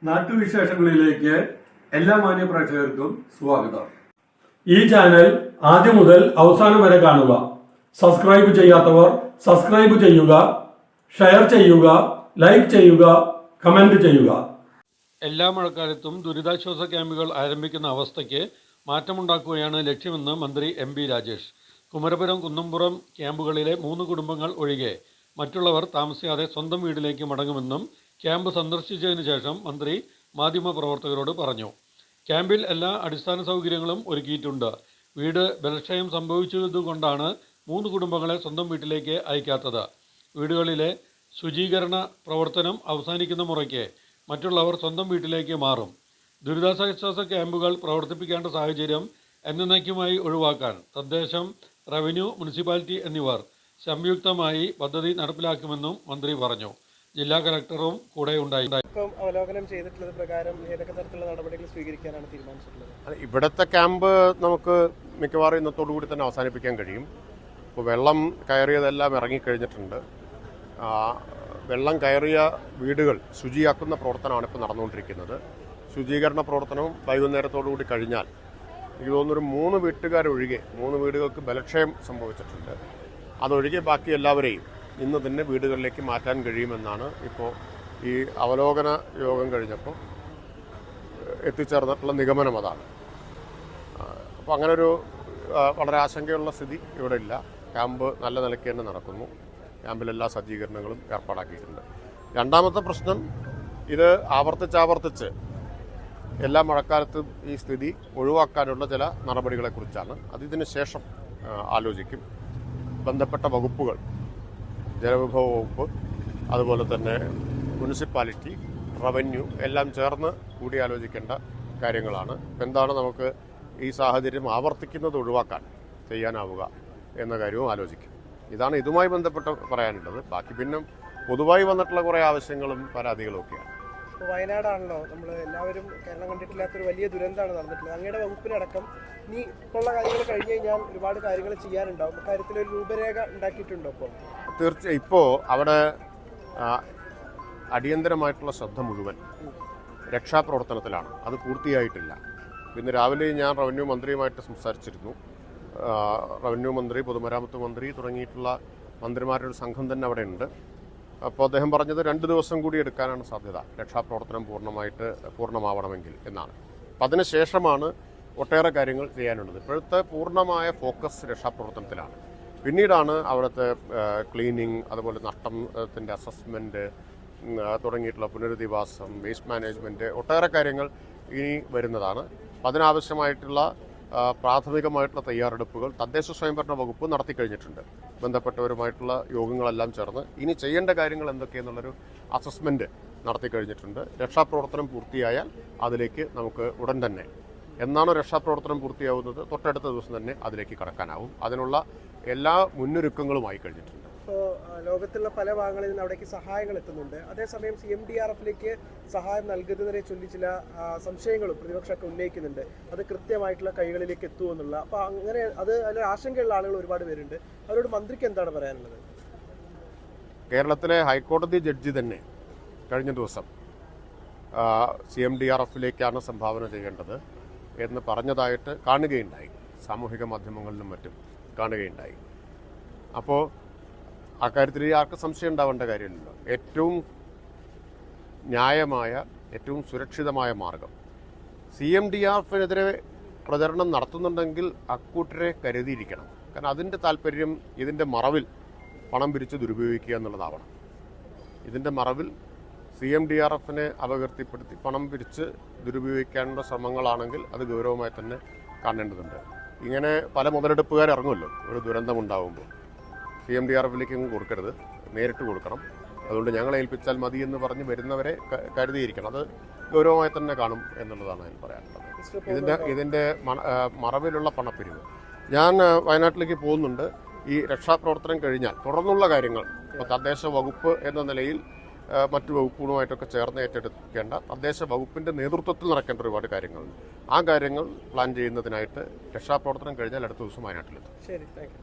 നാട്ടുവിശേഷങ്ങളിലേക്ക് എല്ലാ മാന്യ പ്രേക്ഷകർക്കും സ്വാഗതം. ഈ ചാനൽ ആദ്യം മുതൽ അവസാനം വരെ കാണുക. സബ്സ്ക്രൈബ് ചെയ്യാത്തവർ സബ്സ്ക്രൈബ് ചെയ്യുക, ഷെയർ ചെയ്യുക, ലൈക്ക് ചെയ്യുക, കമന്റ് ചെയ്യുക. എല്ലാ മഴക്കാലത്തും ദുരിതാശ്വാസ ക്യാമ്പുകൾ ആരംഭിക്കുന്ന അവസ്ഥയ്ക്ക് മാറ്റമുണ്ടാക്കുകയാണ് ലക്ഷ്യമെന്ന് മന്ത്രി എം.ബി. രാജേഷ്. കുമരപുരം കുന്നംപുറം ക്യാമ്പുകളിലെ 3 കുടുംബങ്ങൾ ഒഴികെ മറ്റുള്ളവർ താമസിയാതെ സ്വന്തം വീട്ടിലേക്ക് മടങ്ങുമെന്നും ക്യാമ്പ് സന്ദർശിച്ചതിന് ശേഷം മന്ത്രി മാധ്യമപ്രവർത്തകരോട് പറഞ്ഞു. ക്യാമ്പിൽ എല്ലാ അടിസ്ഥാന സൗകര്യങ്ങളും ഒരുക്കിയിട്ടുണ്ട്. വീട് ബലക്ഷയം സംഭവിച്ചതുകൊണ്ടാണ് 3 കുടുംബങ്ങളെ സ്വന്തം വീട്ടിലേക്ക് അയക്കാത്തത്. വീടുകളിലെ ശുചീകരണ പ്രവർത്തനം അവസാനിക്കുന്ന മുറയ്ക്ക് മറ്റുള്ളവർ സ്വന്തം വീട്ടിലേക്ക് മാറും. ദുരിതാശ്വാസ ക്യാമ്പുകൾ പ്രവർത്തിപ്പിക്കേണ്ട സാഹചര്യം എന്നേക്കുമായി ഒഴിവാക്കാൻ തദ്ദേശം, റവന്യൂ, മുനിസിപ്പാലിറ്റി എന്നിവർ സംയുക്തമായി പദ്ധതി നടപ്പിലാക്കുമെന്നും മന്ത്രി പറഞ്ഞു. ജില്ലാ കളക്ടറും കൂടെ ഉണ്ടായി. അവലോകനം ചെയ്തിട്ടുള്ളത് പ്രകാരം ഏതൊക്കെ തരത്തിലുള്ള നടപടികൾ സ്വീകരിക്കാനാണ് തീരുമാനിച്ചിട്ടുള്ളത്? ഇവിടുത്തെ ക്യാമ്പ് നമുക്ക് മിക്കവാറും ഇന്നത്തോടു കൂടി തന്നെ അവസാനിപ്പിക്കാൻ കഴിയും. ഇപ്പോൾ വെള്ളം കയറിയതെല്ലാം ഇറങ്ങിക്കഴിഞ്ഞിട്ടുണ്ട്. വെള്ളം കയറിയ വീടുകൾ ശുചിയാക്കുന്ന പ്രവർത്തനമാണ് ഇപ്പോൾ നടന്നുകൊണ്ടിരിക്കുന്നത്. ശുചീകരണ പ്രവർത്തനവും വൈകുന്നേരത്തോടുകൂടി കഴിഞ്ഞാൽ എനിക്ക് തോന്നുന്നൊരു 3 വീട്ടുകാരൊഴികെ 3 വീടുകൾക്ക് ബലക്ഷയം സംഭവിച്ചിട്ടുണ്ട്. അതൊഴികെ ബാക്കി എല്ലാവരെയും ഇന്ന് തന്നെ വീടുകളിലേക്ക് മാറ്റാൻ കഴിയുമെന്നാണ് ഇപ്പോൾ ഈ അവലോകന യോഗം കഴിഞ്ഞപ്പോൾ എത്തിച്ചേർന്നിട്ടുള്ള നിഗമനം. അതാണ്. അപ്പോൾ അങ്ങനൊരു വളരെ ആശങ്കയുള്ള സ്ഥിതി ഇവിടെ ഇല്ല. ക്യാമ്പ് നല്ല നിലയ്ക്ക് തന്നെ നടക്കുന്നു. ക്യാമ്പിലെല്ലാ സജ്ജീകരണങ്ങളും ഏർപ്പാടാക്കിയിട്ടുണ്ട്. രണ്ടാമത്തെ പ്രശ്നം, ഇത് ആവർത്തിച്ച് എല്ലാ മഴക്കാലത്തും ഈ സ്ഥിതി ഒഴിവാക്കാനുള്ള ചില നടപടികളെക്കുറിച്ചാണ്. അതിന് ശേഷം ആലോചിക്കും. ബന്ധപ്പെട്ട വകുപ്പുകൾ, ജലവിഭവ വകുപ്പ്, അതുപോലെ തന്നെ മുനിസിപ്പാലിറ്റി, റവന്യൂ എല്ലാം ചേർന്ന് കൂടിയാലോചിക്കേണ്ട കാര്യങ്ങളാണ്. എന്താണ് നമുക്ക് ഈ സാഹചര്യം ആവർത്തിക്കുന്നത് ഒഴിവാക്കാൻ ചെയ്യാനാവുക എന്ന കാര്യവും ആലോചിക്കും. ഇതാണ് ഇതുമായി ബന്ധപ്പെട്ട് പറയാനുള്ളത്. ബാക്കി പിന്നെ പൊതുവായി വന്നിട്ടുള്ള കുറേ ആവശ്യങ്ങളും പരാതികളും ഒക്കെയാണ്. ഇപ്പോൾ വയനാടാണല്ലോ നമ്മൾ എല്ലാവരും കേരളം കണ്ടിട്ടില്ലാത്തൊരു വലിയ ദുരന്തമാണ് നടന്നിട്ടുള്ളത്. അങ്ങയുടെ വകുപ്പിനടക്കം ഇനി ഉള്ള കാര്യങ്ങൾ കഴിഞ്ഞ് കഴിഞ്ഞാൽ ഒരുപാട് കാര്യങ്ങൾ ചെയ്യാനുണ്ടാവും. കാര്യത്തിലൊരു രൂപരേഖ ഉണ്ടാക്കിയിട്ടുണ്ടോ? തീർച്ചയായും ഇപ്പോൾ അവിടെ അടിയന്തരമായിട്ടുള്ള ശ്രദ്ധ മുഴുവൻ രക്ഷാപ്രവർത്തനത്തിലാണ്. അത് പൂർത്തിയായിട്ടില്ല. ഇന്ന് രാവിലെ ഞാൻ റവന്യൂ മന്ത്രിയുമായിട്ട് സംസാരിച്ചിരുന്നു. റവന്യൂ മന്ത്രി, പൊതുമരാമത്ത് മന്ത്രി തുടങ്ങിയിട്ടുള്ള മന്ത്രിമാരുടെ ഒരു സംഘം തന്നെ അവിടെ ഉണ്ട്. അപ്പോൾ അദ്ദേഹം പറഞ്ഞത് 2 ദിവസം കൂടി എടുക്കാനാണ് സാധ്യത രക്ഷാപ്രവർത്തനം പൂർണ്ണമാവണമെങ്കിൽ എന്നാണ്. അപ്പം അതിനുശേഷമാണ് ഒട്ടേറെ കാര്യങ്ങൾ ചെയ്യാനുള്ളത്. ഇപ്പോഴത്തെ പൂർണ്ണമായ ഫോക്കസ് രക്ഷാപ്രവർത്തനത്തിലാണ്. പിന്നീടാണ് അവിടുത്തെ ക്ലീനിങ്, അതുപോലെ നഷ്ടത്തിൻ്റെ അസസ്മെൻറ്റ് തുടങ്ങിയിട്ടുള്ള പുനരധിവാസം, വേസ്റ്റ് മാനേജ്മെൻറ്റ്, ഒട്ടേറെ കാര്യങ്ങൾ ഇനി വരുന്നതാണ്. അപ്പം അതിനാവശ്യമായിട്ടുള്ള പ്രാഥമികമായിട്ടുള്ള തയ്യാറെടുപ്പുകൾ തദ്ദേശ സ്വയംഭരണ വകുപ്പ് നടത്തിക്കഴിഞ്ഞിട്ടുണ്ട്. ബന്ധപ്പെട്ടവരുമായിട്ടുള്ള യോഗങ്ങളെല്ലാം ചേർന്ന് ഇനി ചെയ്യേണ്ട കാര്യങ്ങൾ എന്തൊക്കെയെന്നുള്ളൊരു അസസ്മെൻറ്റ് നടത്തിക്കഴിഞ്ഞിട്ടുണ്ട്. രക്ഷാപ്രവർത്തനം പൂർത്തിയായാൽ അതിലേക്ക് നമുക്ക് ഉടൻ തന്നെ, എന്നാണോ രക്ഷാപ്രവർത്തനം പൂർത്തിയാവുന്നത് തൊട്ടടുത്ത ദിവസം തന്നെ അതിലേക്ക് കടക്കാനാവും. അതിനുള്ള എല്ലാ മുന്നൊരുക്കങ്ങളുമായി കഴിഞ്ഞിട്ടുണ്ട്. ഇപ്പോൾ ലോകത്തുള്ള പല ഭാഗങ്ങളിൽ നിന്ന് അവിടേക്ക് സഹായങ്ങൾ എത്തുന്നുണ്ട്. അതേസമയം CMDRFലേക്ക് സഹായം നൽകുന്നതിനെ ചൊല്ലി ചില സംശയങ്ങളും പ്രതിപക്ഷമൊക്കെ ഉന്നയിക്കുന്നുണ്ട്. അത് കൃത്യമായിട്ടുള്ള കൈകളിലേക്ക് എത്തുമെന്നുള്ള. അപ്പോൾ അങ്ങനെ അതിൽ ആശങ്കയുള്ള ആളുകൾ ഒരുപാട് പേരുണ്ട്. അവരോട് മന്ത്രിക്ക് എന്താണ് പറയാനുള്ളത്? കേരളത്തിലെ ഹൈക്കോടതി ജഡ്ജി തന്നെ കഴിഞ്ഞ ദിവസം CMDRFലേക്കാണ് സംഭാവന ചെയ്യേണ്ടത് എന്ന് പറഞ്ഞതായിട്ട് കാണുകയുണ്ടായി. സാമൂഹിക മാധ്യമങ്ങളിലും മറ്റും കാണുകയുണ്ടായി. അപ്പോൾ അക്കാര്യത്തിൽ ആർക്ക് സംശയം ഉണ്ടാവേണ്ട കാര്യമില്ലല്ലോ. ഏറ്റവും ന്യായമായ, ഏറ്റവും സുരക്ഷിതമായ മാർഗം, CMDRFിനെതിരെ പ്രചരണം നടത്തുന്നുണ്ടെങ്കിൽ അക്കൂട്ടരെ കരുതിയിരിക്കണം. കാരണം അതിൻ്റെ താല്പര്യം ഇതിൻ്റെ മറവിൽ പണം പിരിച്ച് ദുരുപയോഗിക്കുക എന്നുള്ളതാവണം. ഇതിൻ്റെ മറവിൽ CMDRFിനെ അപകീർത്തിപ്പെടുത്തി പണം പിരിച്ച് ദുരുപയോഗിക്കാനുള്ള ശ്രമങ്ങളാണെങ്കിൽ അത് ഗൗരവമായി തന്നെ കാണേണ്ടതുണ്ട്. ഇങ്ങനെ പല മുതലെടുപ്പുകാരിറങ്ങുമല്ലോ ഒരു ദുരന്തമുണ്ടാകുമ്പോൾ. CMDRFിലേക്ക് കൊടുക്കരുത്, നേരിട്ട് കൊടുക്കണം. അതുകൊണ്ട് ഞങ്ങളെ ഏൽപ്പിച്ചാൽ മതി എന്ന് പറഞ്ഞ് വരുന്നവരെ കരുതിയിരിക്കണം. അത് ഗൗരവമായി തന്നെ കാണും എന്നുള്ളതാണ് ഞാൻ പറയാനുള്ളത്. ഇതിൻ്റെ മറവിലുള്ള പണപ്പിരിവ്. ഞാൻ വയനാട്ടിലേക്ക് പോകുന്നുണ്ട്. ഈ രക്ഷാപ്രവർത്തനം കഴിഞ്ഞാൽ തുടർന്നുള്ള കാര്യങ്ങൾ ഇപ്പോൾ തദ്ദേശ വകുപ്പ് എന്ന നിലയിൽ മറ്റു വകുപ്പുകളുമായിട്ടൊക്കെ ചേർന്ന് ഏറ്റെടുക്കേണ്ട തദ്ദേശ വകുപ്പിൻ്റെ നേതൃത്വത്തിൽ നടക്കേണ്ട ഒരുപാട് കാര്യങ്ങളുണ്ട്. ആ കാര്യങ്ങൾ പ്ലാൻ ചെയ്യുന്നതിനായിട്ട് രക്ഷാപ്രവർത്തനം കഴിഞ്ഞാൽ അടുത്ത ദിവസം വയനാട്ടിലെത്തും. ശരി, താങ്ക് യു.